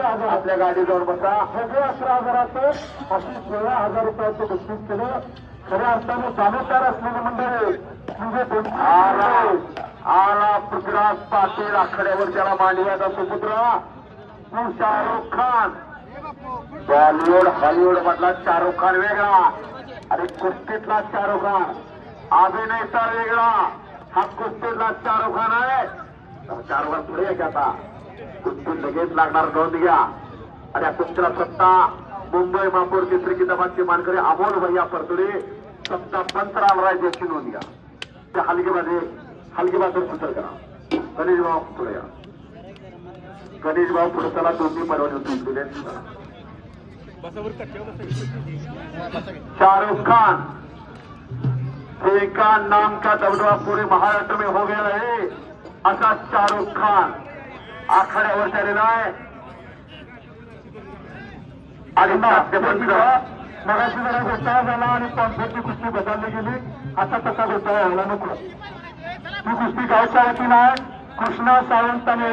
आपल्या गाडीजवळ बसा. सगळे 11,000 अशी 16,000 रुपयाचं बक्षीस केलं. खऱ्या अर्थाने चालवकार असलेले मंडळी म्हणजे आला पृथ्वीराज पाटील आखाड्यावर त्याला मांडव्याचा सुपुत्र तो शाहरुख खान. बॉलिवूड हॉलिवूड मधला शाहरुख खान वेगळा आणि कुस्तीतला शाहरुख खान. अभिनयचा वेगळा, हा कुस्तीतला शाहरुख खान आहे. शाहरुख खान पुढे आहे आता कुस्तीत लगेच लागणार नोंद घ्या. आणि या कुस्तीला सत्ता मुंबई महापौर केसरी किताबाचे मानकरी अमोल भैया परतुरे सत्ता पंतराम राय याची नोंद घ्या. त्या हलगीबाजूर सुतर करा. गणेश भाऊ पुढे या. गणेश भाऊ पुढे चला. दोन्ही परवाने शाहरुख खान से का नाम का दबदबा पूरे महाराष्ट्र में हो गया है. असा शाहरुख खान आखाड्यावर झालेला आहे. आणि मगाशी जरा घोटाळा झाला आणि कॉन्फरन्सची कुस्ती बदलली गेली. आता तसा घोटाळा व्हायला नको. ती कुस्ती गावच्या वतीनं आहे. कृष्णा सावंत आणि